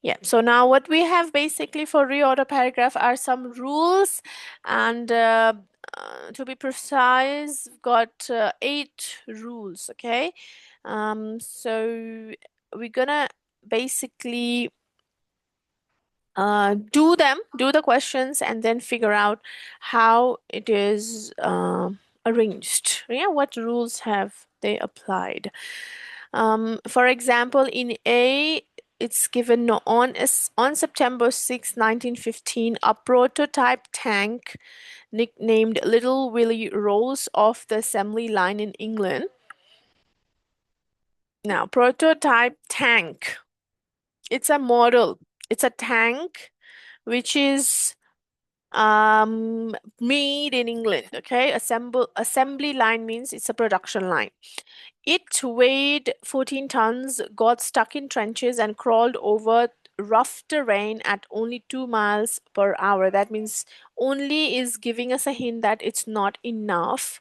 Yeah, so now what we have basically for reorder paragraph are some rules, and to be precise, got 8 rules, okay? So we're gonna basically do the questions, and then figure out how it is arranged. Yeah, what rules have they applied? For example, in A, it's given on September 6, 1915, a prototype tank nicknamed Little Willie rose off the assembly line in England. Now, prototype tank, it's a model, it's a tank which is made in England. Okay, assembly line means it's a production line. It weighed 14 tons, got stuck in trenches, and crawled over rough terrain at only 2 miles per hour. That means only is giving us a hint that it's not enough.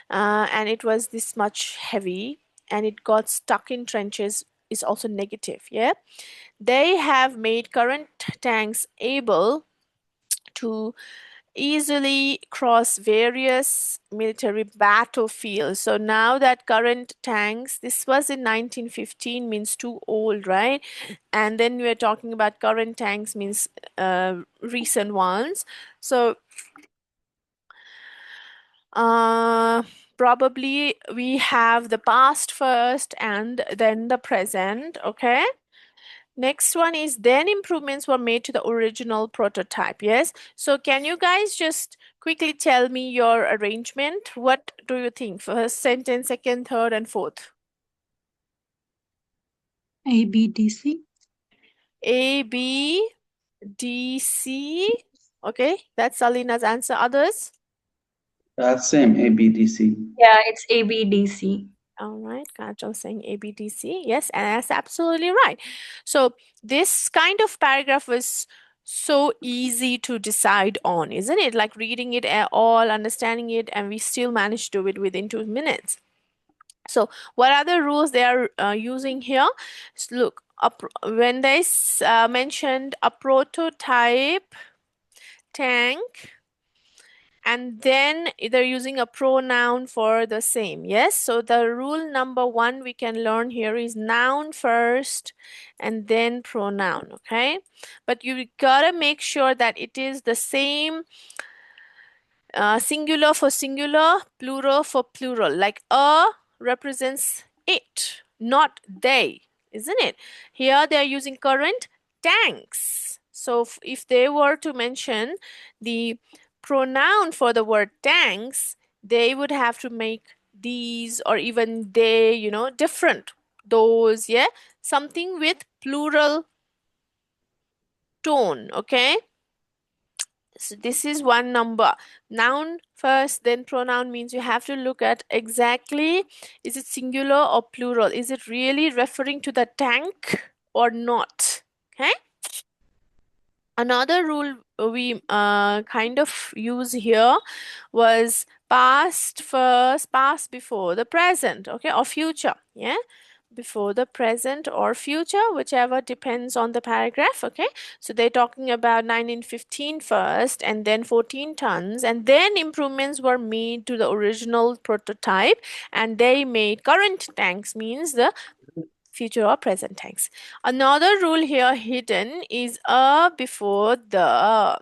And it was this much heavy, and it got stuck in trenches is also negative. Yeah. They have made current tanks able to easily cross various military battlefields. So now that current tanks, this was in 1915, means too old, right? And then we're talking about current tanks means recent ones. So uh, probably we have the past first and then the present, okay? Next one is then improvements were made to the original prototype. Yes. So can you guys just quickly tell me your arrangement? What do you think? First sentence, second, third, and fourth. A, B, D, C. A, B, D, C. Okay, that's Alina's answer. Others? Same, A, B, D, C. Yeah, it's A, B, D, C. All right, Kajal saying A, B, D, C. Yes, and that's absolutely right. So this kind of paragraph was so easy to decide on, isn't it? Like reading it at all, understanding it, and we still managed to do it within 2 minutes. So what are the rules they are using here? Look, when they mentioned a prototype tank, and then they're using a pronoun for the same. Yes, so the rule number 1 we can learn here is noun first and then pronoun. Okay, but you gotta make sure that it is the same, singular for singular, plural for plural. Like a represents it, not they, isn't it? Here they are using current tanks. So if they were to mention the pronoun for the word tanks, they would have to make these or even they, different. Those, yeah, something with plural tone. Okay. So this is one number. Noun first, then pronoun means you have to look at exactly, is it singular or plural? Is it really referring to the tank or not? Okay. Another rule we kind of use here was past first, past before the present, okay, or future, yeah, before the present or future, whichever depends on the paragraph, okay. So they're talking about 1915 first, and then 14 tons, and then improvements were made to the original prototype, and they made current tanks, means the future or present tense. Another rule here hidden is a before the.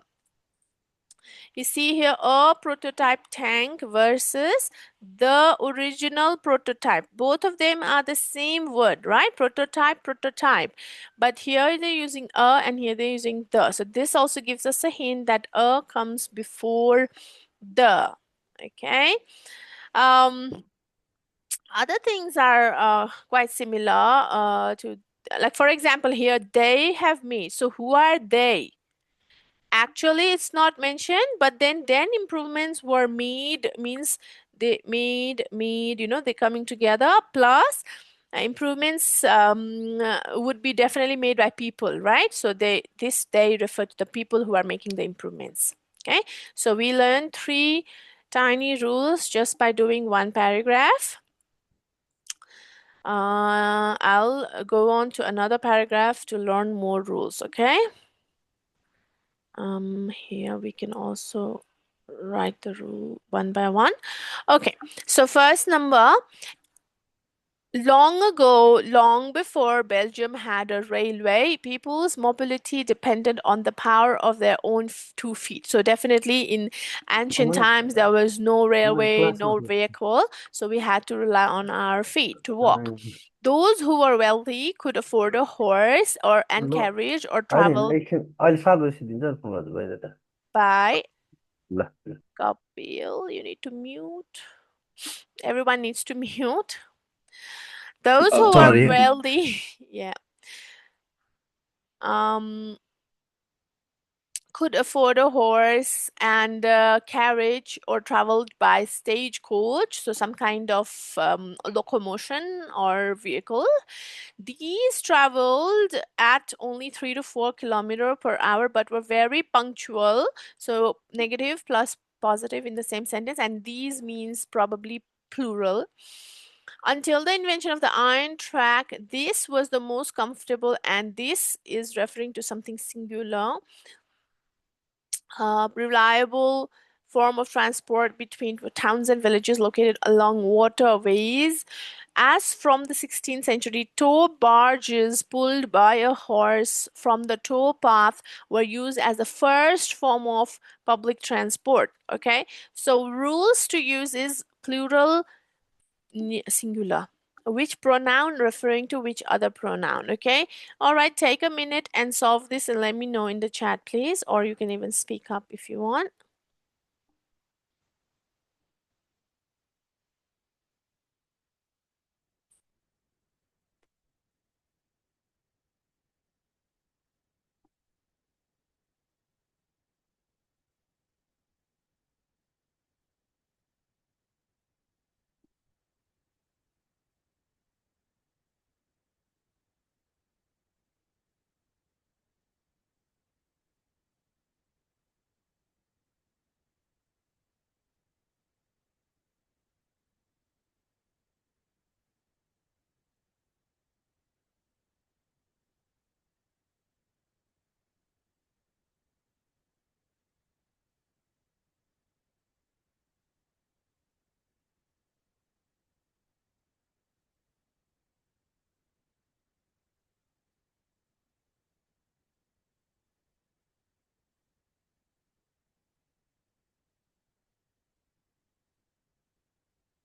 You see here a prototype tank versus the original prototype. Both of them are the same word, right? Prototype, prototype. But here they're using a and here they're using the. So this also gives us a hint that a comes before the. Okay. Other things are quite similar to, like, for example, here they have made. So who are they? Actually, it's not mentioned, but then improvements were made means they made, they're coming together. Plus, improvements would be definitely made by people, right? So they refer to the people who are making the improvements. Okay, so we learned 3 tiny rules just by doing one paragraph. I'll go on to another paragraph to learn more rules, okay? Here we can also write the rule one by one. Okay, so first number, long ago, long before Belgium had a railway, people's mobility depended on the power of their own 2 feet. So definitely in ancient times, there was no railway, no vehicle, so we had to rely on our feet to walk. Those who were wealthy could afford a horse or and carriage or travel by Kapil. You need to mute. Everyone needs to mute. Those who were Sorry. wealthy, yeah, um, could afford a horse and a carriage or traveled by stagecoach, so some kind of locomotion or vehicle. These traveled at only 3 to 4 kilometers per hour, but were very punctual. So negative plus positive in the same sentence, and these means probably plural. Until the invention of the iron track, this was the most comfortable, and this is referring to something singular, reliable form of transport between towns and villages located along waterways. As from the 16th century, tow barges pulled by a horse from the tow path were used as the first form of public transport. Okay, so rules to use is plural, singular. Which pronoun referring to which other pronoun? Okay, all right, take a minute and solve this and let me know in the chat, please, or you can even speak up if you want.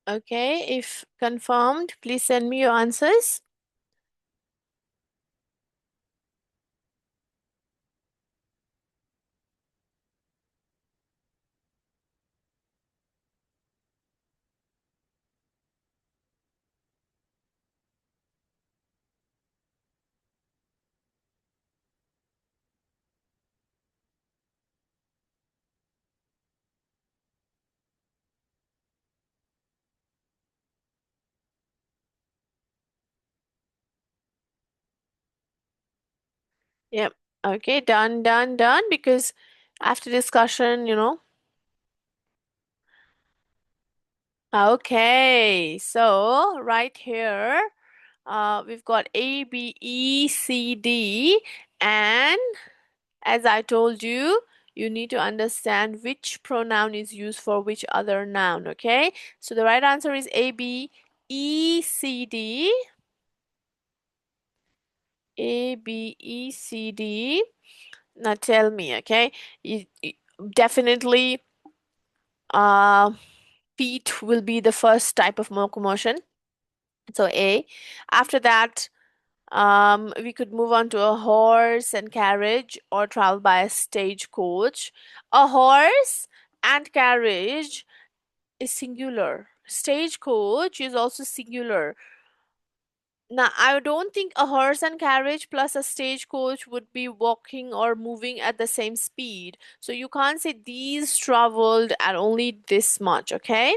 Okay, if confirmed, please send me your answers. Yep. Okay, done, done, done. Because after discussion, Okay, so right here, we've got A, B, E, C, D, and as I told you, you need to understand which pronoun is used for which other noun, okay? So the right answer is A, B, E, C, D. A, B, E, C, D. Now tell me, okay? Definitely, uh, feet will be the first type of locomotion. So A. After that, we could move on to a horse and carriage or travel by a stagecoach. A horse and carriage is singular. Stagecoach is also singular. Now, I don't think a horse and carriage plus a stagecoach would be walking or moving at the same speed. So you can't say these traveled at only this much, okay?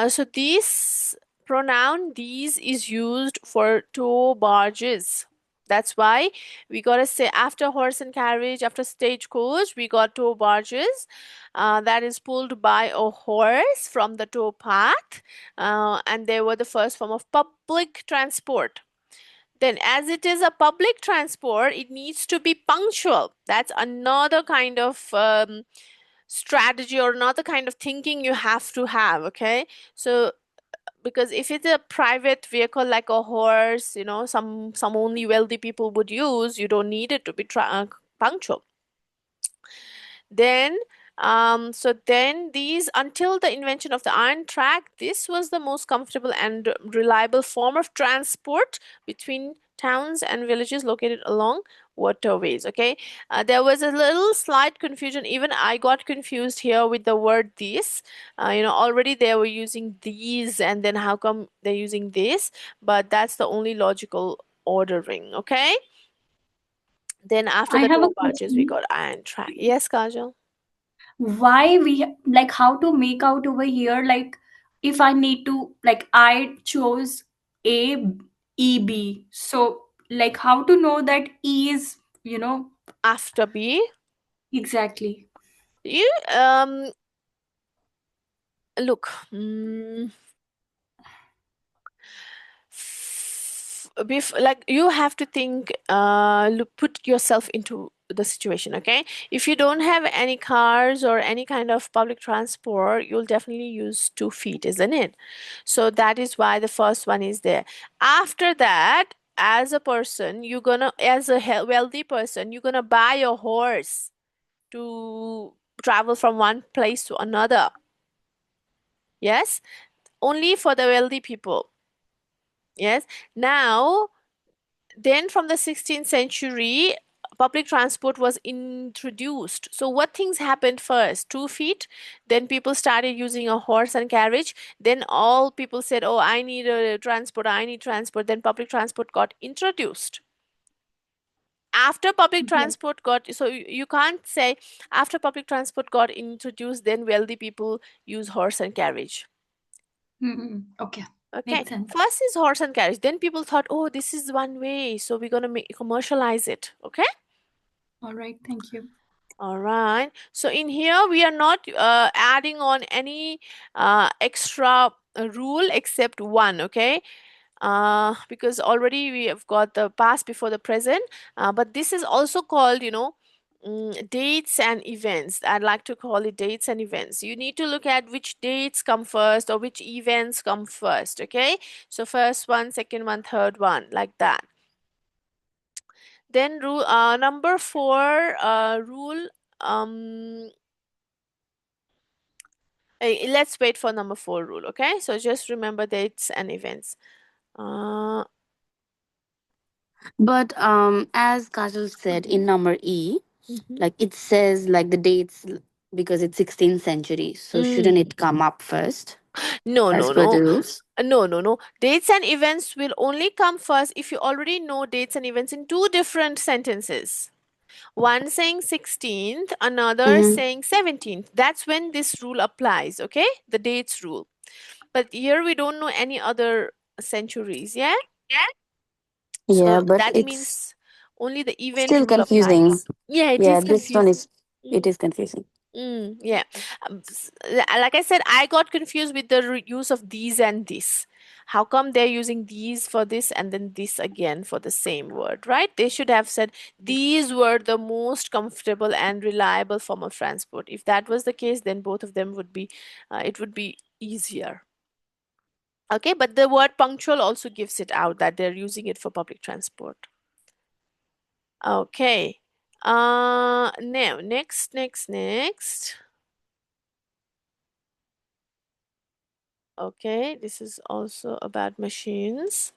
So this pronoun, these, is used for tow barges. That's why we gotta say after horse and carriage, after stagecoach, we got tow barges that is pulled by a horse from the tow path, and they were the first form of public transport. Then, as it is a public transport, it needs to be punctual. That's another kind of strategy or another kind of thinking you have to have. Okay, so because if it's a private vehicle like a horse, some only wealthy people would use, you don't need it to be punctual. Then then these, until the invention of the iron track, this was the most comfortable and reliable form of transport between towns and villages located along waterways. Okay, there was a little slight confusion. Even I got confused here with the word this. Already they were using these, and then how come they're using this? But that's the only logical ordering. Okay. Then after I the have a tow barges, we question. got iron track. Yes, Kajal. Why we like how to make out over here? Like, if I need to, like, I chose A, E, B. So, like, how to know that E is, After B, exactly. you look. Like you have to think, put yourself into the situation. Okay, if you don't have any cars or any kind of public transport, you'll definitely use 2 feet, isn't it? So that is why the first one is there. After that, as a person, you're gonna, as a wealthy person, you're gonna buy a horse to travel from one place to another. Yes, only for the wealthy people. Yes. Now, then from the 16th century, public transport was introduced. So what things happened first? 2 feet. Then people started using a horse and carriage. Then all people said, "Oh, I need a transport. I need transport." Then public transport got introduced. After public Yeah. transport got, so you can't say after public transport got introduced, then wealthy people use horse and carriage. Okay. Okay, Makes sense. first is horse and carriage. Then people thought, oh, this is one way, so we're gonna commercialize it. Okay, All right. Thank you. all right. So in here we are not adding on any extra rule except one. Okay, because already we have got the past before the present, but this is also called, dates and events. I'd like to call it dates and events. You need to look at which dates come first or which events come first. Okay, so first one, second one, third one, like that. Then rule number 4, rule. um let's wait for number 4 rule. Okay, so just remember dates and events. uh But as Kajal said in number E, mhm. like it says like the dates because it's 16th century. So shouldn't Mm. it come up first No, as no, per the no. rules? No, no, no. Dates and events will only come first if you already know dates and events in two different sentences. One saying 16th, another Mm-hmm. saying 17th. That's when this rule applies, okay? The dates rule. But here we don't know any other centuries, yeah? Yeah, So but that it's means only the event still rule confusing. applies. Yeah, it Yeah, is this one confusing. is it is confusing. Yeah. Like I said, I got confused with the use of these and this. How come they're using these for this and then this again for the same word, right? They should have said these were the most comfortable and reliable form of transport. If that was the case, then both of them would be, it would be easier. Okay, but the word punctual also gives it out that they're using it for public transport. Okay. Now, next. Okay, this is also about machines.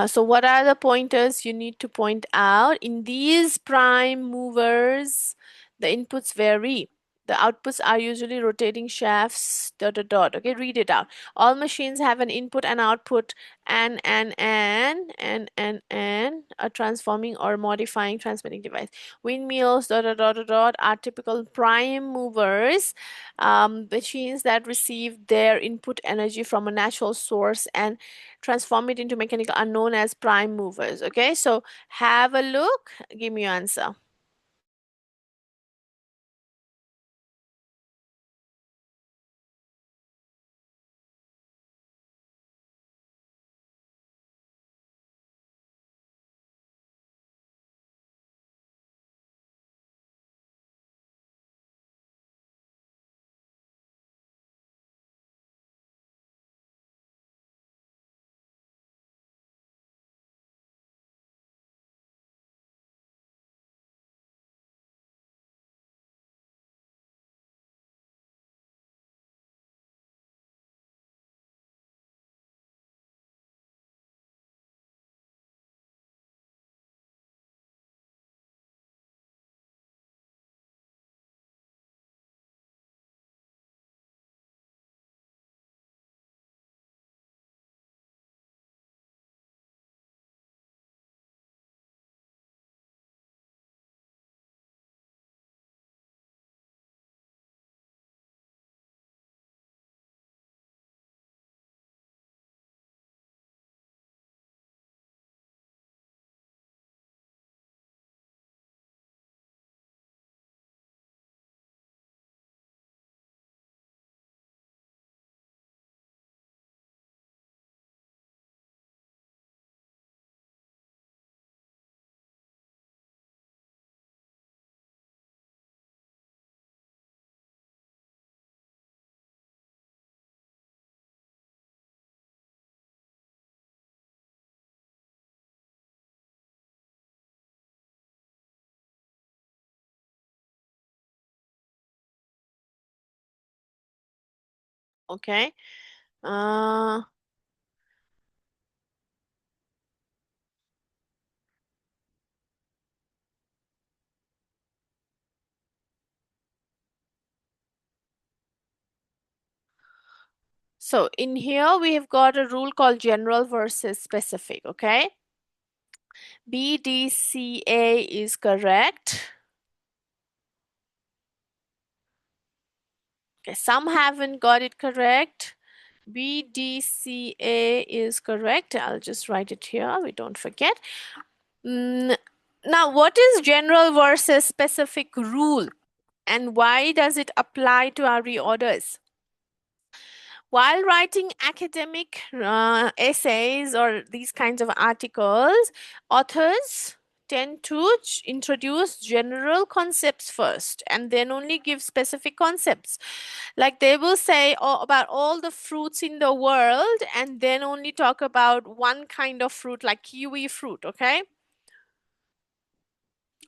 So what are the pointers you need to point out? In these prime movers, the inputs vary. The outputs are usually rotating shafts, dot, dot, dot. Okay, read it out. All machines have an input and output and a transforming or modifying transmitting device. Windmills, dot, dot, dot, dot, dot, are typical prime movers, machines that receive their input energy from a natural source and transform it into mechanical are known as prime movers. Okay, so have a look. Give me your answer. Okay. Uh, so in here we have got a rule called general versus specific. Okay. BDCA is correct. Okay, some haven't got it correct. BDCA is correct. I'll just write it here. We don't forget. Now, what is general versus specific rule and why does it apply to our reorders? While writing academic essays or these kinds of articles, authors tend to introduce general concepts first and then only give specific concepts. Like they will say about all the fruits in the world and then only talk about one kind of fruit like kiwi fruit, okay?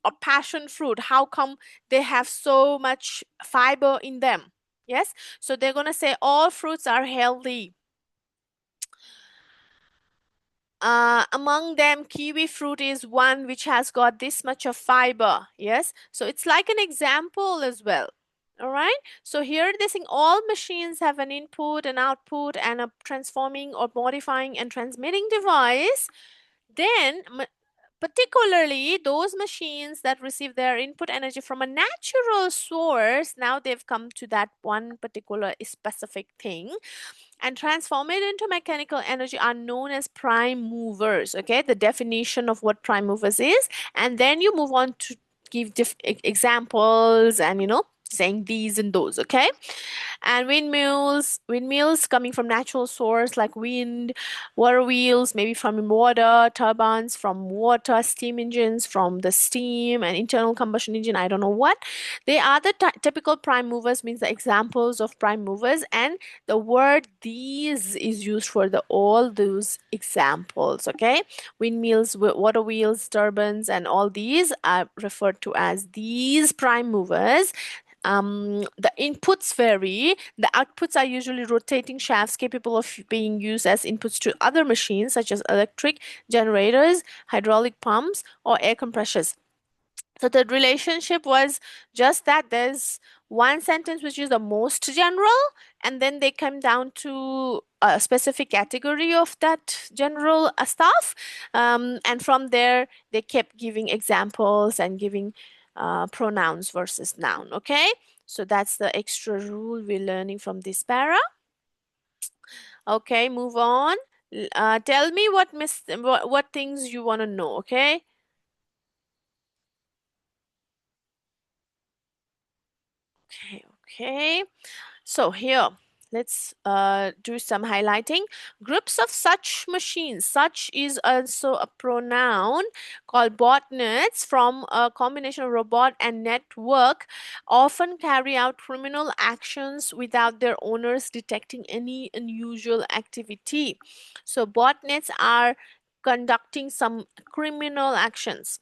Or passion fruit. How come they have so much fiber in them? Yes, so they're going to say all fruits are healthy. Among them, kiwi fruit is one which has got this much of fiber. Yes, so it's like an example as well. All right, so here they're saying all machines have an input, an output, and a transforming or modifying and transmitting device. Then, particularly those machines that receive their input energy from a natural source, now they've come to that one particular specific thing and transform it into mechanical energy are known as prime movers. Okay, the definition of what prime movers is, and then you move on to give examples and saying these and those. Okay, and windmills coming from natural source like wind, water wheels maybe from water, turbines from water, steam engines from the steam, and internal combustion engine, I don't know what. They are the typical prime movers, means the examples of prime movers, and the word these is used for the all those examples. Okay, windmills, water wheels, turbines, and all these are referred to as these prime movers. The inputs vary. The outputs are usually rotating shafts capable of being used as inputs to other machines such as electric generators, hydraulic pumps, or air compressors. So the relationship was just that there's one sentence which is the most general, and then they come down to a specific category of that general stuff. And from there, they kept giving examples and giving pronouns versus noun. Okay, so that's the extra rule we're learning from this para. Okay, move on. Tell me what things you want to know. Okay. Okay. So here, let's do some highlighting. Groups of such machines. Such is also a pronoun called botnets from a combination of robot and network, often carry out criminal actions without their owners detecting any unusual activity. So botnets are conducting some criminal actions.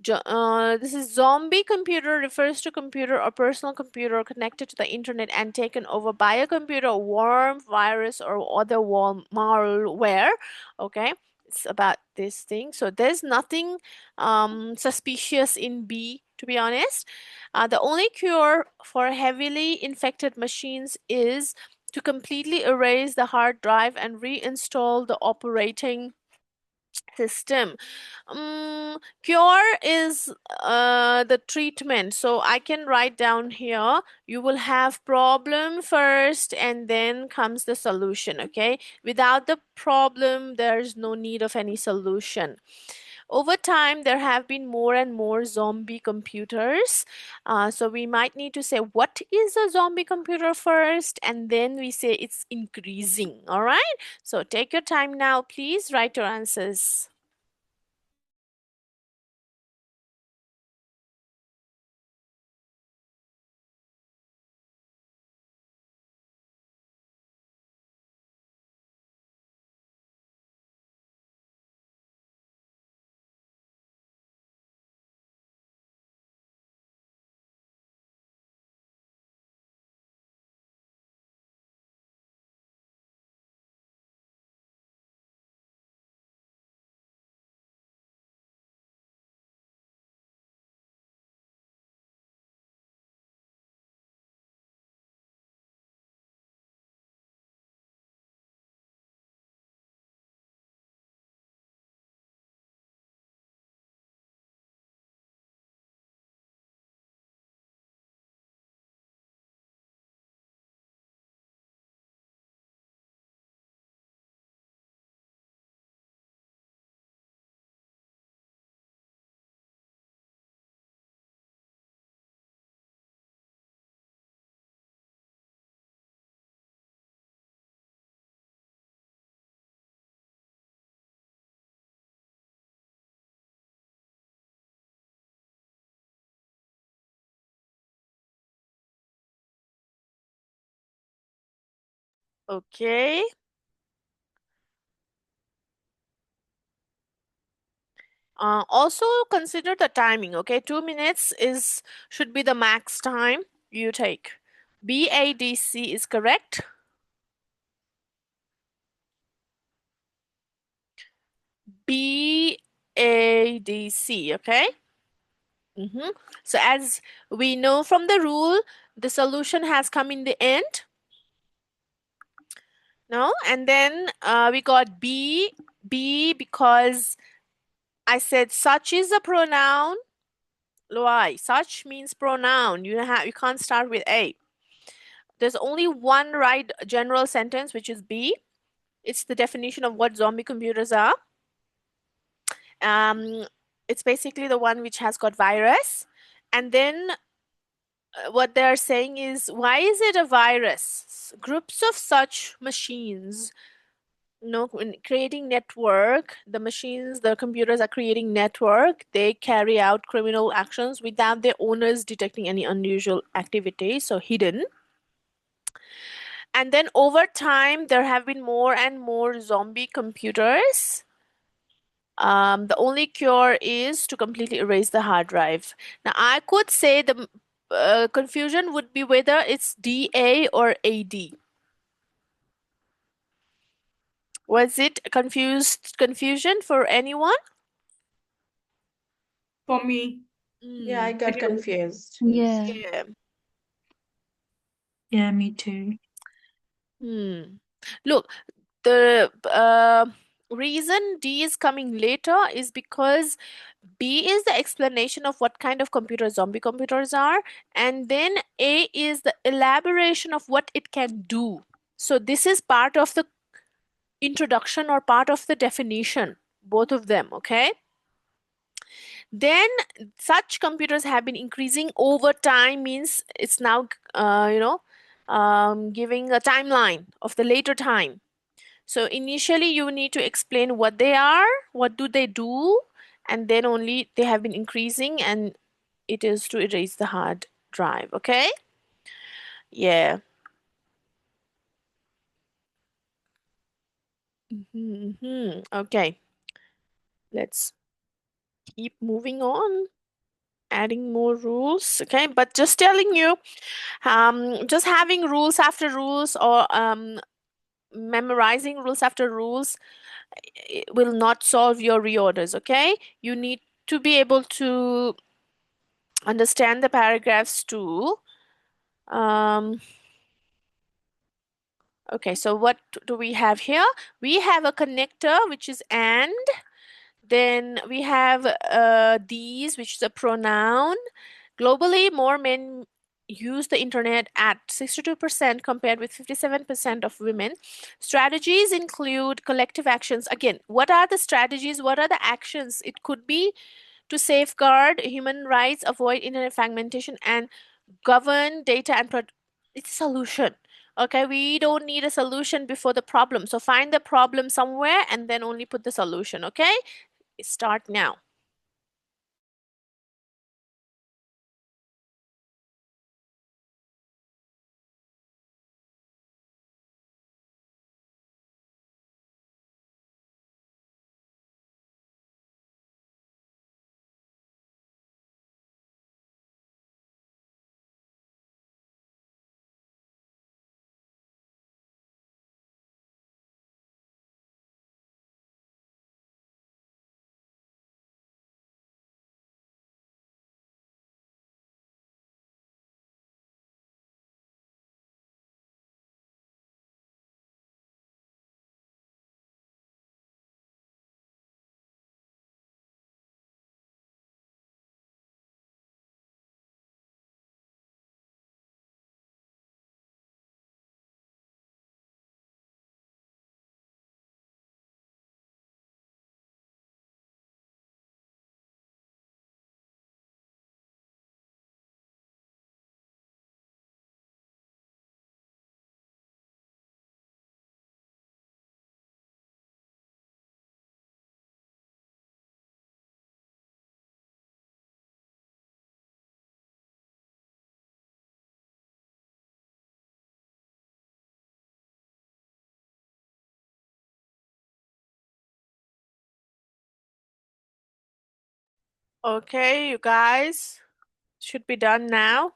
This is zombie computer refers to computer or personal computer connected to the internet and taken over by a computer, worm, virus, or other malware. Okay, it's about this thing. So there's nothing suspicious in B, to be honest. The only cure for heavily infected machines is to completely erase the hard drive and reinstall the operating system. Cure is the treatment. So I can write down here, you will have problem first and then comes the solution. Okay, without the problem there's no need of any solution. Over time, there have been more and more zombie computers. So we might need to say, what is a zombie computer first? And then we say it's increasing. All right. So take your time now, please write your answers. Okay. Also consider the timing. Okay, 2 minutes is should be the max time you take. BADC is correct. BADC. Okay. So as we know from the rule, the solution has come in the end. No, and then we got B because I said such is a pronoun. Why? Such means pronoun. You can't start with A. There's only one right general sentence, which is B. It's the definition of what zombie computers are. Um, it's basically the one which has got virus. And then what they're saying is, why is it a virus? Groups of such machines, when creating network, the machines, the computers are creating network. They carry out criminal actions without their owners detecting any unusual activity, so hidden. And then over time, there have been more and more zombie computers. The only cure is to completely erase the hard drive. Now, I could say the confusion would be whether it's DA or AD. Was it confusion for anyone? For me. Yeah, I Mm, got confused. Yes. Yeah. yeah. Yeah, me too. Look, the reason D is coming later is because B is the explanation of what kind of computer zombie computers are, and then A is the elaboration of what it can do. So this is part of the introduction or part of the definition, both of them, okay? Then such computers have been increasing over time, means it's now, giving a timeline of the later time. So initially you need to explain what they are, what do they do, and then only they have been increasing, and it is to erase the hard drive, okay? Yeah. Okay, let's keep moving on, adding more rules, okay? But just telling you, just having rules after rules, or memorizing rules after rules, it will not solve your reorders, okay? You need to be able to understand the paragraphs too. Okay, so what do we have here? We have a connector, which is and. Then we have these, which is a pronoun. Globally, more men use the internet at 62% compared with 57% of women. Strategies include collective actions. Again, what are the strategies? What are the actions? It could be to safeguard human rights, avoid internet fragmentation, and govern data and it's a solution. Okay, we don't need a solution before the problem. So find the problem somewhere and then only put the solution. Okay, start now. Okay, you guys should be done now.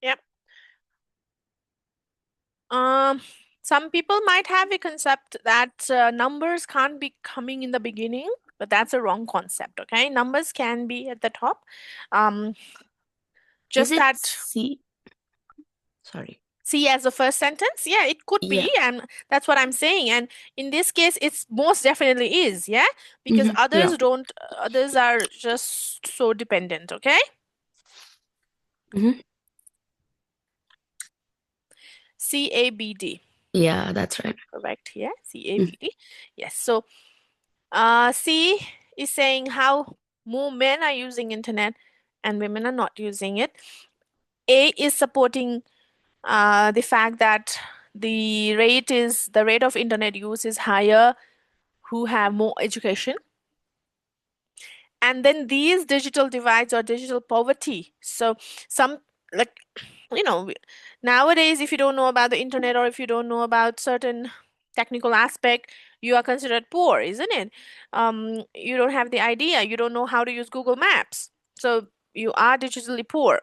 Yep. Um, some people might have a concept that numbers can't be coming in the beginning, but that's a wrong concept. Okay, numbers can be at the top. Um, Is just it that C? Sorry. C as the first sentence. Yeah, it could be, Yeah. and that's what I'm saying. And in this case, it's most definitely is. Yeah, because Yeah. others don't. Others are just so dependent. Okay. hmm CABD. Yeah, that's right. Correct here. Mm. CABD. Yes. So C is saying how more men are using internet and women are not using it. A is supporting the fact that the rate of internet use is higher who have more education. And then these digital divides or digital poverty. So some, like, nowadays, if you don't know about the internet or if you don't know about certain technical aspect, you are considered poor, isn't it? You don't have the idea, you don't know how to use Google Maps, so you are digitally poor.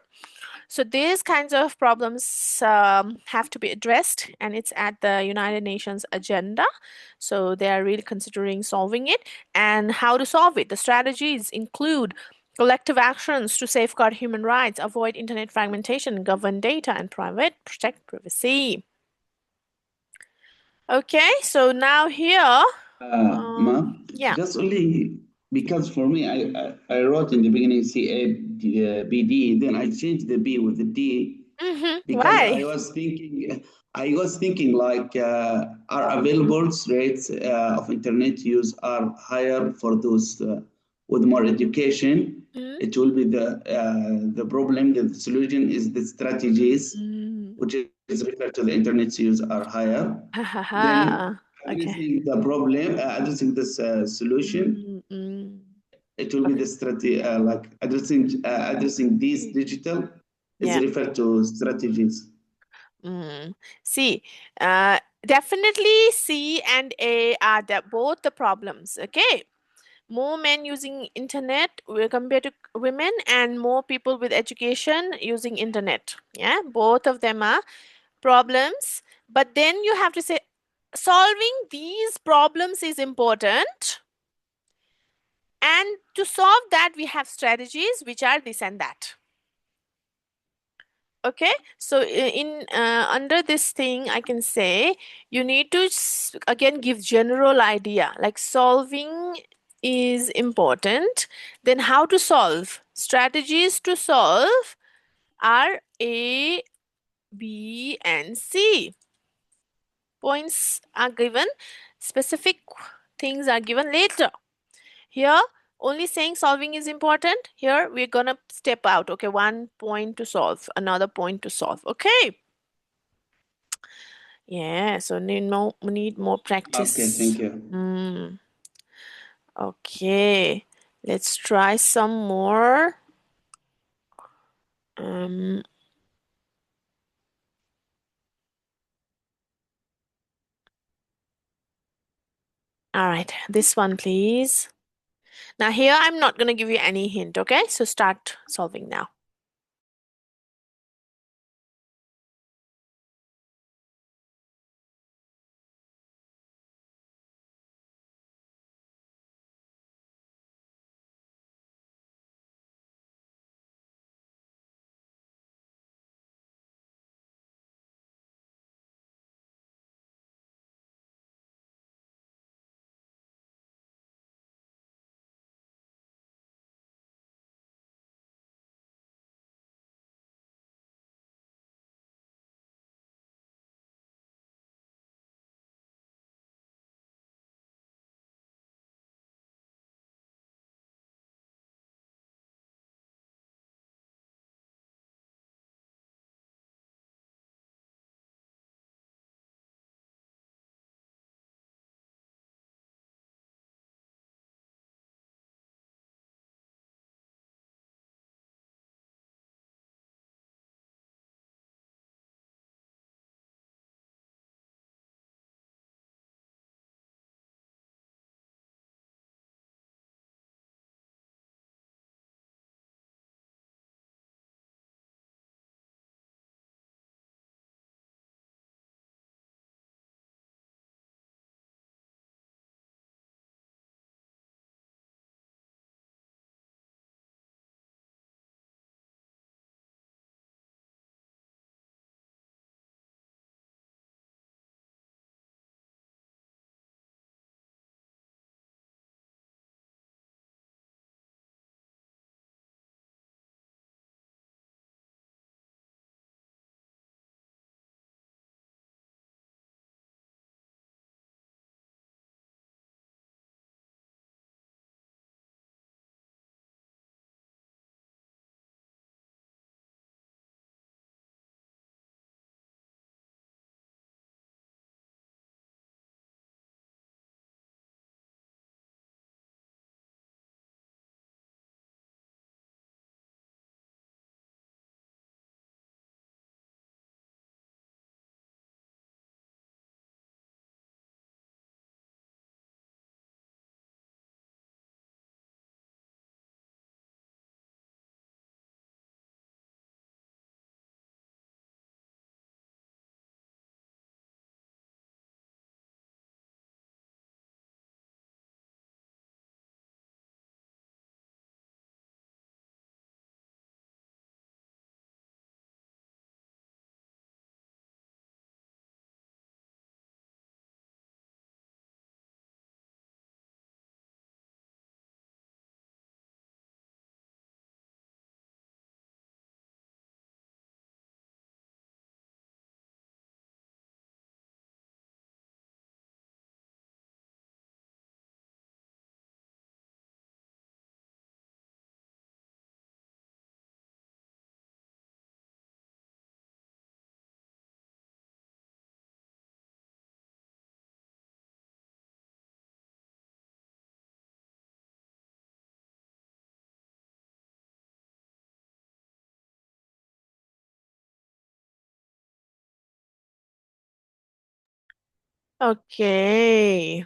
So these kinds of problems have to be addressed, and it's at the United Nations agenda. So they are really considering solving it and how to solve it. The strategies include collective actions to safeguard human rights, avoid internet fragmentation, govern data, and protect privacy. Okay, so now here, Ma, yeah. just only because for me, I wrote in the beginning CABD, then I changed the B with the D because Why? I was thinking like our available rates of internet use are higher for those with more education. Mm, It will be the problem. The solution is the strategies, mm. which is referred to the internet use are higher. Ha ha Then ha. Okay. addressing the problem, addressing this solution, Mm, mm. it will be Okay. the strategy, like addressing these digital is Yeah. referred to strategies. Mm. See, definitely C and A are both the problems. Okay. More men using internet compared to women, and more people with education using internet. Yeah, both of them are problems. But then you have to say solving these problems is important. And to solve that, we have strategies which are this and that. Okay, so in under this thing, I can say you need to again give general idea like solving is important. Then how to solve? Strategies to solve are A, B, and C. Points are given, specific things are given later. Here, only saying solving is important. Here, we're gonna step out. Okay, one point to solve, another point to solve. Okay. Yeah, so need more Okay, practice. thank you. Hmm. Okay. Let's try some more. Um, all right, this one, please. Now here I'm not gonna give you any hint, okay? So start solving now. Okay.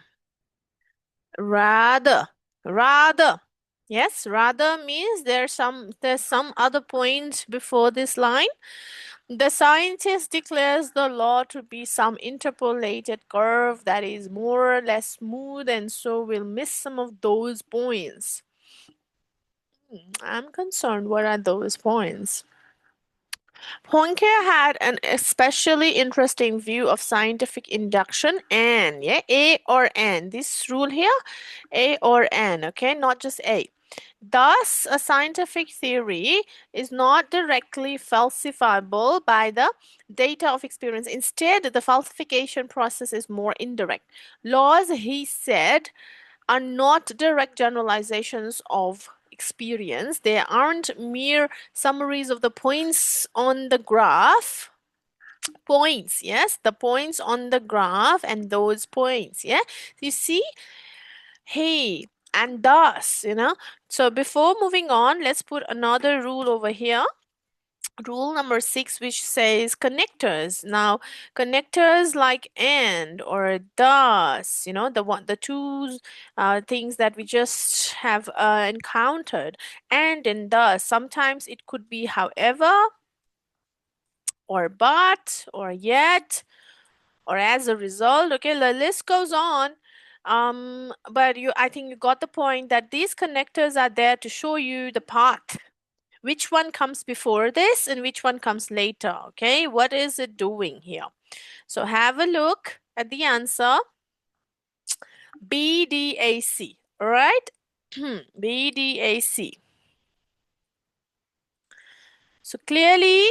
Rather. Rather. Yes, rather means there's some other point before this line. The scientist declares the law to be some interpolated curve that is more or less smooth and so will miss some of those points. I'm concerned, what are those points? Poincaré had an especially interesting view of scientific induction and, yeah, A or N. This rule here, A or N, okay, not just A. Thus, a scientific theory is not directly falsifiable by the data of experience. Instead, the falsification process is more indirect. Laws, he said, are not direct generalizations of experience. They aren't mere summaries of the points on the graph. Points, yes, the points on the graph and those points, yeah. You see, hey, and thus, So before moving on, let's put another rule over here. Rule number 6, which says connectors. Now, connectors like and or thus, the two things that we just have encountered, and thus. Sometimes it could be however, or but, or yet, or as a result. Okay, the list goes on. But I think you got the point that these connectors are there to show you the path. Which one comes before this and which one comes later? Okay, what is it doing here? So have a look at the answer. BDAC, all right? BDAC. So clearly,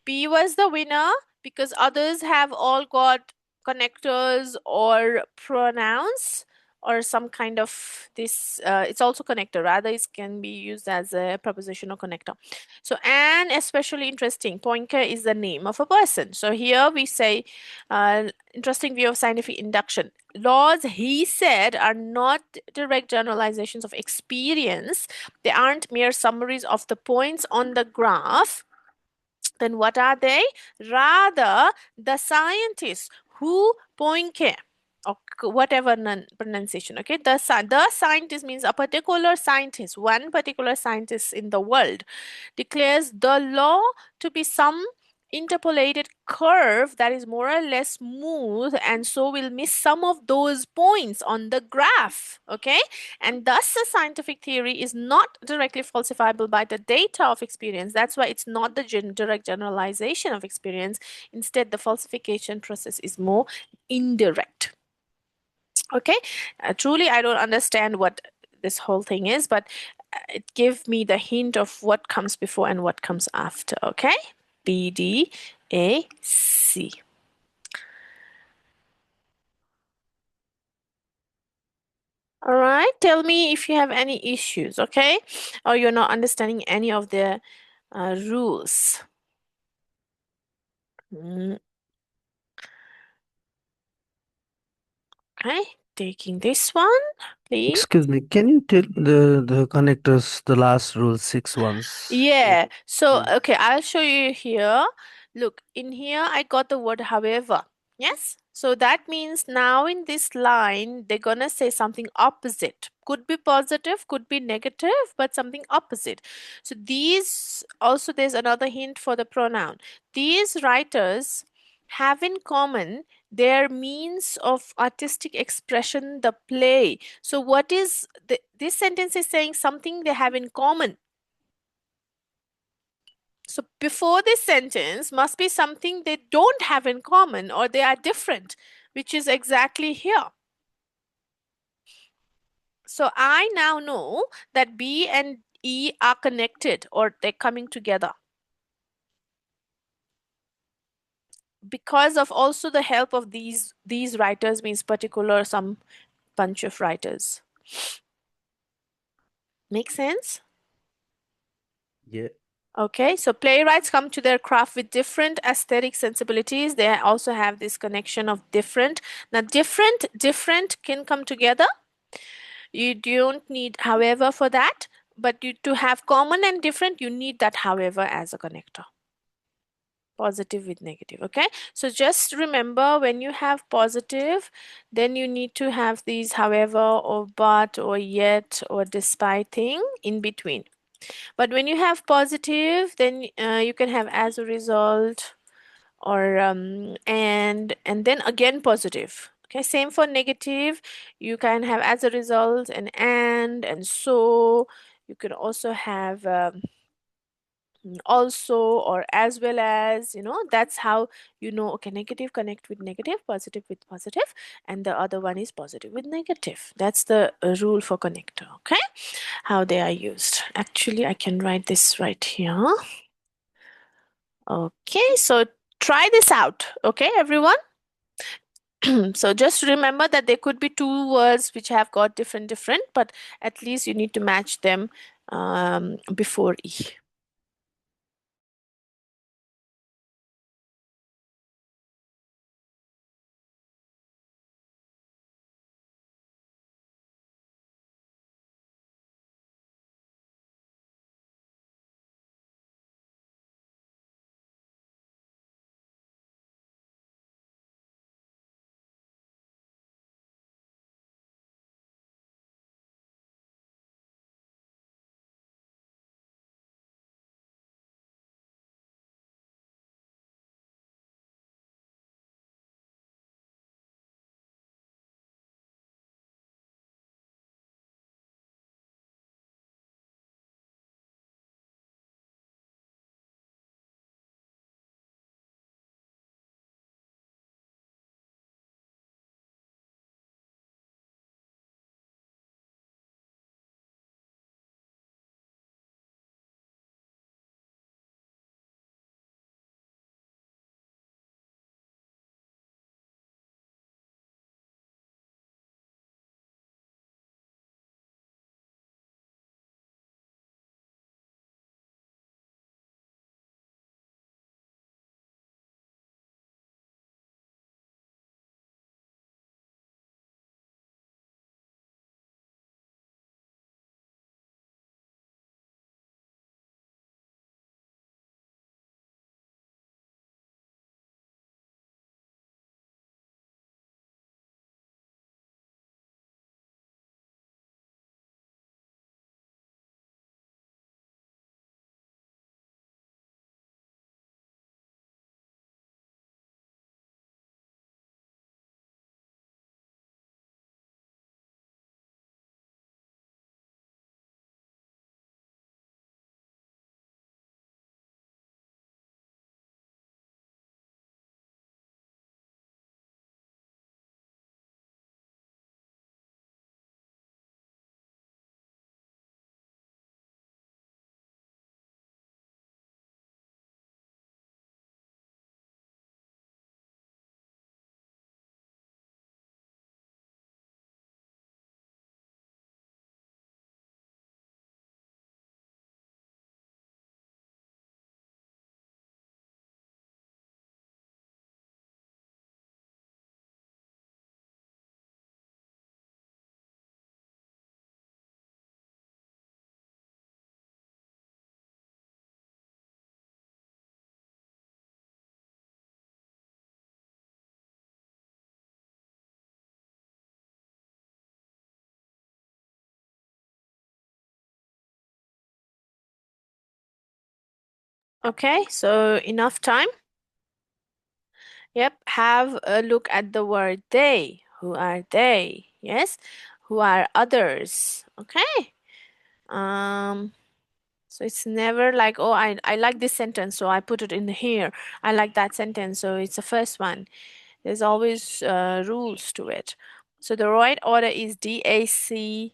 B was the winner because others have all got connectors or pronouns or some kind of this. It's also connector. Rather, it can be used as a preposition or connector. So, and especially interesting, Poincar is the name of a person. So here we say, interesting view of scientific induction. Laws, he said, are not direct generalizations of experience. They aren't mere summaries of the points on the graph. Then what are they? Rather, the scientists who Poincaré, or whatever pronunciation, okay? The scientist means a particular scientist, one particular scientist in the world, declares the law to be some interpolated curve that is more or less smooth and so will miss some of those points on the graph, okay? And thus the scientific theory is not directly falsifiable by the data of experience. That's why it's not the direct generalization of experience. Instead, the falsification process is more indirect. Okay, truly I don't understand what this whole thing is, but it gave me the hint of what comes before and what comes after. Okay, B, D, A, C. All right, tell me if you have any issues, okay, or you're not understanding any of the rules. Okay, taking this one, please. Excuse me, can you tell the connectors, the last rule, 6 ones? Yeah, so Mm. okay, I'll show you here. Look, in here I got the word however. Yes, so that means now in this line they're gonna say something opposite. Could be positive, could be negative, but something opposite. So these also, there's another hint for the pronoun. These writers have in common their means of artistic expression, the play. So what is this sentence is saying something they have in common. So before this sentence must be something they don't have in common or they are different, which is exactly here. So I now know that B and E are connected or they're coming together because of also the help of these writers, means particular some bunch of writers. Make sense? Yeah. Okay, so playwrights come to their craft with different aesthetic sensibilities. They also have this connection of different. Now, different can come together. You don't need however for that, but to have common and different, you need that however as a connector. Positive with negative. Okay, so just remember, when you have positive, then you need to have these however or but or yet or despite thing in between. But when you have positive, then you can have as a result, or and then again positive. Okay, same for negative. You can have as a result and so. You can also have also or as well as, that's how okay, negative connect with negative, positive with positive, and the other one is positive with negative. That's the rule for connector. Okay, how they are used. Actually, I can write this right here. Okay, so try this out. Okay, everyone. So just remember that there could be two words which have got different, but at least you need to match them before E. Okay, so enough time. Yep, have a look at the word they. Who are they? Yes, who are others? Okay. Um, so it's never like, oh, I like this sentence, so I put it in here. I like that sentence, so it's the first one. There's always rules to it. So the right order is DACBE.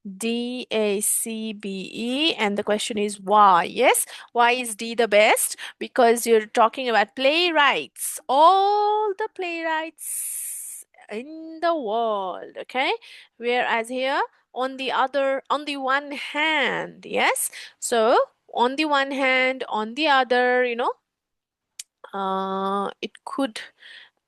DACBE, and the question is why? Yes, why is D the best? Because you're talking about playwrights, all the playwrights in the world, okay? Whereas here, on the one hand, yes. So on the one hand, on the other, it could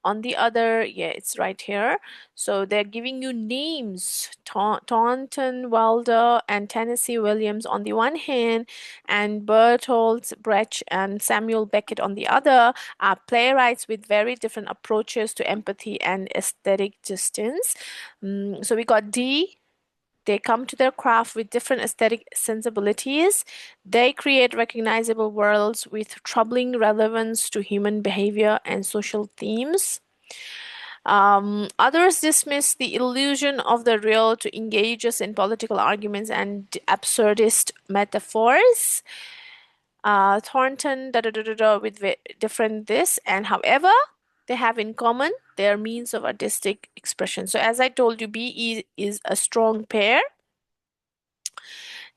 on the other. Yeah, it's right here. So they're giving you names, Thornton Wilder and Tennessee Williams on the one hand, and Bertolt Brecht and Samuel Beckett on the other, are playwrights with very different approaches to empathy and aesthetic distance. So we got D. They come to their craft with different aesthetic sensibilities. They create recognizable worlds with troubling relevance to human behavior and social themes. Others dismiss the illusion of the real to engage us in political arguments and absurdist metaphors. Thornton, with different this, and however, they have in common their means of artistic expression. So as I told you, B is a strong pair.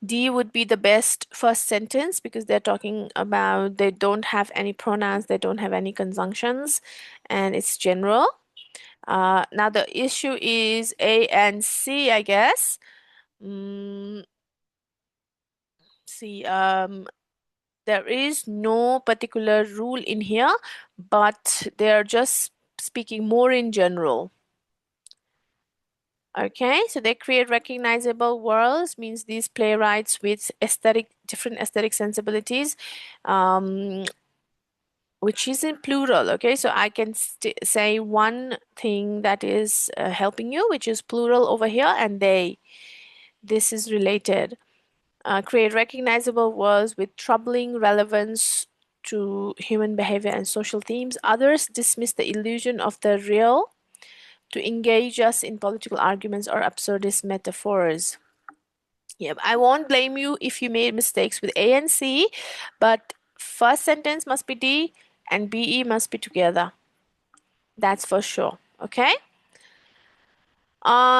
D would be the best first sentence because they're talking about they don't have any pronouns, they don't have any conjunctions, and it's general. Now the issue is A and C, I guess. See, there is no particular rule in here, but they're just speaking more in general. Okay, so they create recognizable worlds, means these playwrights with different aesthetic sensibilities, which is in plural. Okay, so I can say one thing that is helping you, which is plural over here, and they. This is related. Create recognizable worlds with troubling relevance to human behavior and social themes. Others dismiss the illusion of the real to engage us in political arguments or absurdist metaphors. Yeah, I won't blame you if you made mistakes with A and C, but first sentence must be D and BE must be together. That's for sure. Okay.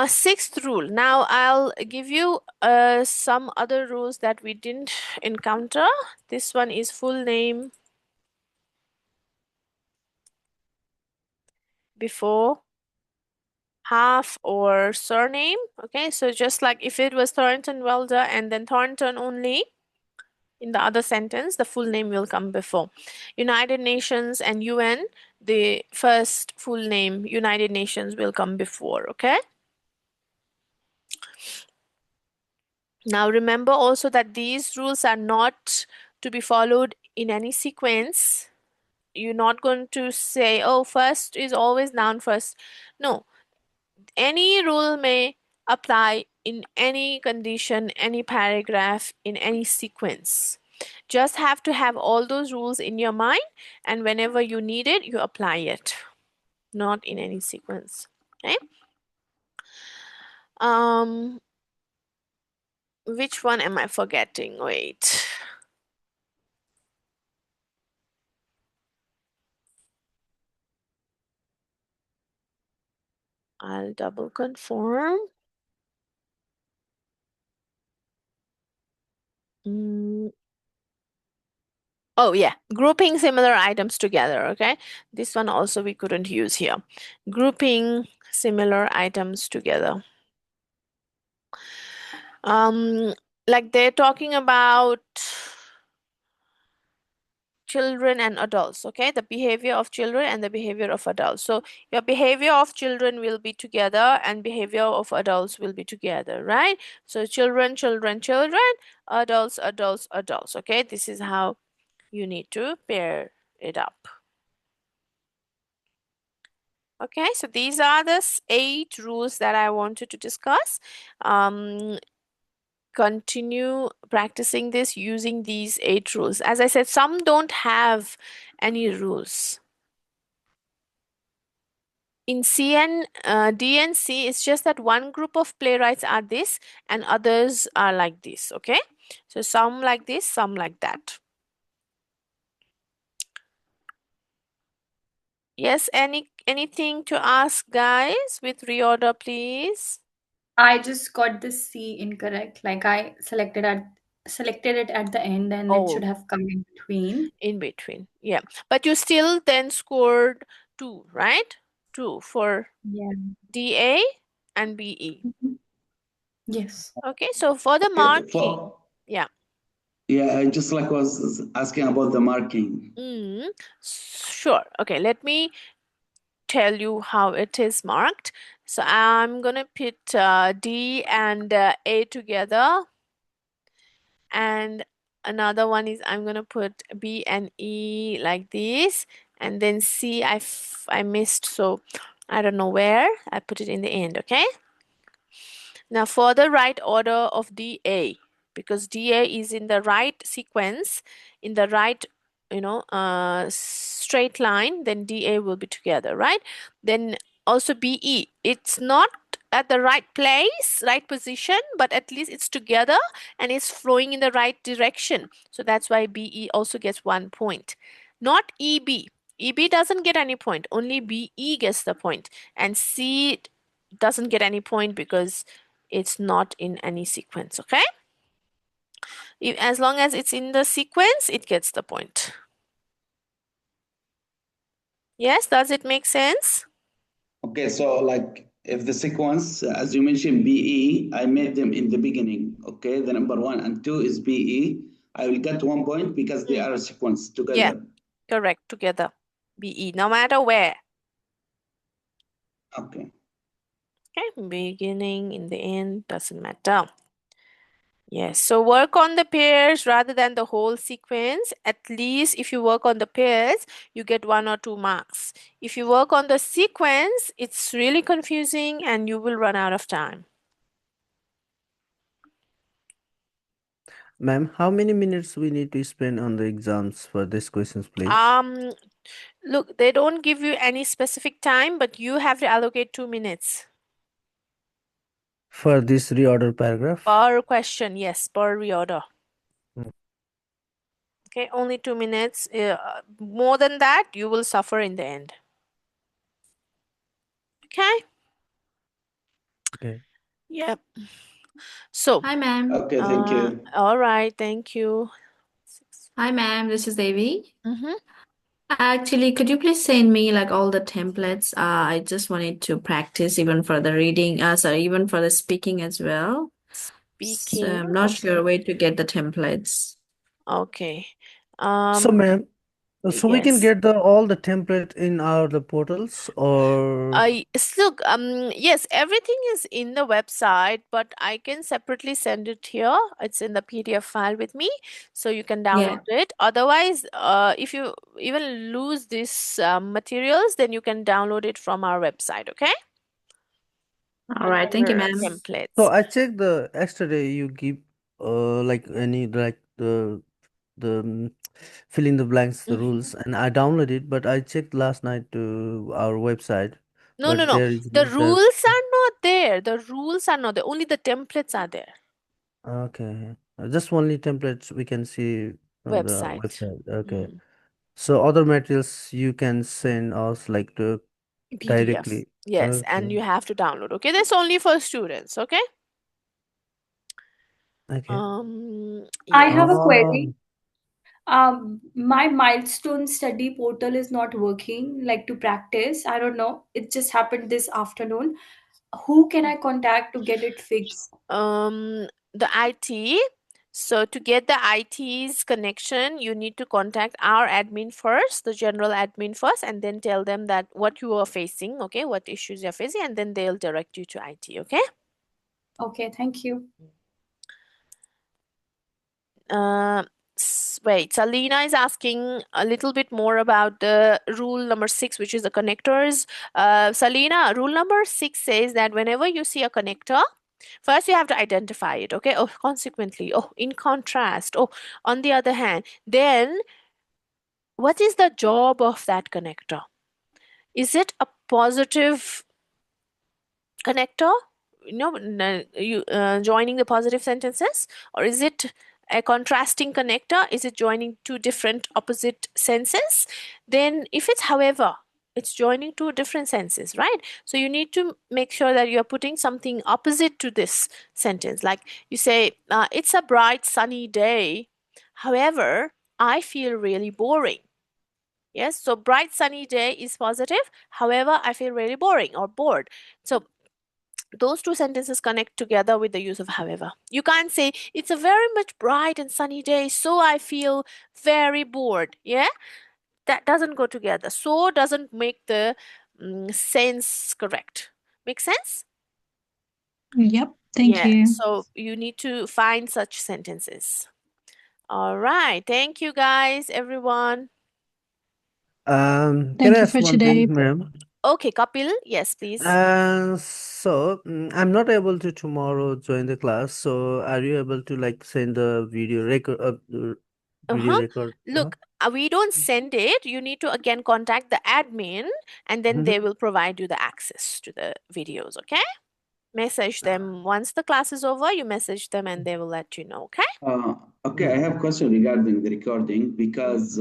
Sixth rule. Now I'll give you some other rules that we didn't encounter. This one is full name before half or surname. Okay, so just like if it was Thornton Welder and then Thornton only, in the other sentence, the full name will come before. United Nations and UN, the first full name, United Nations, will come before, okay? Now remember also that these rules are not to be followed in any sequence. You're not going to say, oh, first is always noun first. No, any rule may apply in any condition, any paragraph, in any sequence. Just have to have all those rules in your mind, and whenever you need it, you apply it, not in any sequence. Okay. Which one am I forgetting? Wait. I'll double confirm. Oh yeah, grouping similar items together, okay? This one also we couldn't use here. Grouping similar items together. Like they're talking about children and adults, okay? The behavior of children and the behavior of adults. So your behavior of children will be together and behavior of adults will be together, right? So children, children, children, adults, adults, adults, okay? This is how you need to pair it up. Okay, so these are the 8 rules that I wanted to discuss. Continue practicing this using these 8 rules. As I said, some don't have any rules. In C and D and C, it's just that one group of playwrights are this and others are like this, okay? So some like this, some like that. Yes, anything to ask, guys, with reorder, please? I just got the C incorrect. Like I selected it at the end and it should Oh, have come in between. in between. Yeah. But you still then scored 2, right? 2 for Yeah. DA and BE. Mhm. Yes. Okay, so for the marking, yeah. Yeah, I just like was asking about the marking. Sure. Okay, let me tell you how it is marked. So I'm gonna put D and A together, and another one is I'm gonna put B and E like this, and then C I missed, so I don't know where. I put it in the end, okay? Now for the right order of DA, because DA is in the right sequence, in the right, straight line, then DA will be together, right? Then also BE, it's not at the right place, right position, but at least it's together and it's flowing in the right direction. So that's why BE also gets 1 point. Not EB. EB doesn't get any point, only BE gets the point. And C doesn't get any point because it's not in any sequence, okay? As long as it's in the sequence, it gets the point. Yes, does it make sense? Okay, so like if the sequence, as you mentioned, BE, I made them in the beginning. Okay, the number 1 and 2 is BE. I will get 1 point because they are a sequence Yeah, together. correct, together. BE, no matter where. Okay. Okay, beginning, in the end, doesn't matter. Yes, so work on the pairs rather than the whole sequence. At least if you work on the pairs, you get 1 or 2 marks. If you work on the sequence, it's really confusing and you will run out of time. Ma'am, how many minutes we need to spend on the exams for these questions, please? Look, they don't give you any specific time, but you have to allocate 2 minutes. For this reorder paragraph? Per question, yes, per reorder. Mm. Okay, only 2 minutes. More than that, you will suffer in the end. Okay? Okay. Yep. So, Hi, ma'am. Okay, thank you. all right, thank you. Hi, ma'am. This is Devi. Mm-hmm. Actually, could you please send me like all the templates? I just wanted to practice even for the reading, sorry, even for the speaking as well. So Speaking. I'm not sure where to get the templates. Okay. So, ma'am, so we can Yes. get all the template in the portals, or Look, yes, everything is in the website, but I can separately send it here. It's in the PDF file with me, so you can Yeah. download it. Otherwise, if you even lose these materials, then you can download it from our website, okay? All right. Thank you, Under ma'am. so templates. I checked the yesterday you give like any like the fill in the blanks the rules, and I downloaded it, but I checked last night to our website, No, no, but no. there is The no there. rules are not there. The rules are not there. Only the templates are there. Okay, just only templates we can see from the Website. website. Okay, Mm. so other materials you can send us like PDF. directly. Yes, Okay, and you have to download. Okay, that's only for students. Okay. okay. I Yes. have a Oh, query. My milestone study portal is not working, like to practice. I don't know. It just happened this afternoon. Who can I contact to get it fixed? The IT. So to get the IT's connection, you need to contact our admin first, the general admin first, and then tell them that what you are facing, okay, what issues you're facing, and then they'll direct you to IT, okay? Okay, thank you. Wait, Salina is asking a little bit more about the rule number 6, which is the connectors. Salina, rule number 6 says that whenever you see a connector, first you have to identify it, okay? Oh, consequently, oh, in contrast, oh, on the other hand, then what is the job of that connector? Is it a positive connector, joining the positive sentences, or is it a contrasting connector? Is it joining two different opposite senses? Then if it's however, it's joining two different senses, right? So you need to make sure that you're putting something opposite to this sentence, like you say, it's a bright sunny day, however I feel really boring. Yes, so bright sunny day is positive, however I feel really boring or bored. So those two sentences connect together with the use of however. You can't say it's a very much bright and sunny day, so I feel very bored. Yeah, that doesn't go together. So doesn't make the sense correct. Make sense? Yep. Thank Yeah. you. So you need to find such sentences. All right. Thank you, guys, everyone. Can I Thank you ask for one thing, today. ma'am? Okay, Kapil. Yes, please. I'm not able to tomorrow join the class. So are you able to like send the video Uh-huh. record? Look, we don't send it. You need to again contact the admin and then Mhm. they will provide you the access to the videos, okay? Message them. Once the class is over, you message them and they will let you know, okay? Okay, I have a question regarding the recording Mm. because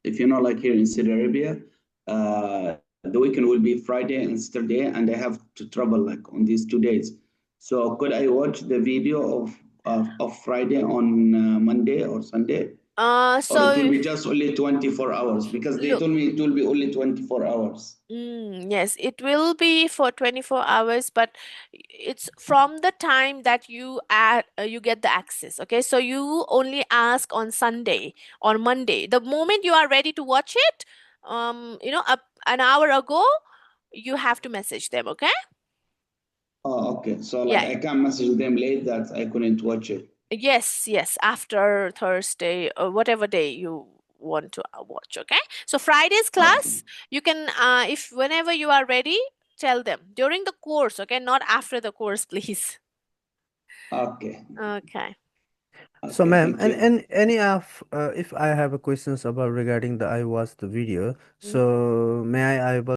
if you know, like here in Saudi Arabia, the weekend will be Friday and Saturday, and I have to travel like on these 2 days. So could I watch the video of Friday on Monday or Sunday, or it will So be just only 24 hours? Because they look, told me it will be only 24 hours. yes, it will be for 24 hours, but it's from the time that you get the access. Okay, so you only ask on Sunday or Monday. The moment you are ready to watch it, an hour ago, you have to message them. Okay. Oh, okay. So like Yeah. I can message them late that I couldn't watch it. Yes, yes, after Thursday or whatever day you want to watch, okay? So Friday's Okay. class, you can if whenever you are ready, tell them during the course, okay? Not after the course, please. Okay. Okay. So, Okay. ma'am, Thank you. and any of if I have a questions about regarding the I watched the video, Mm. so may I able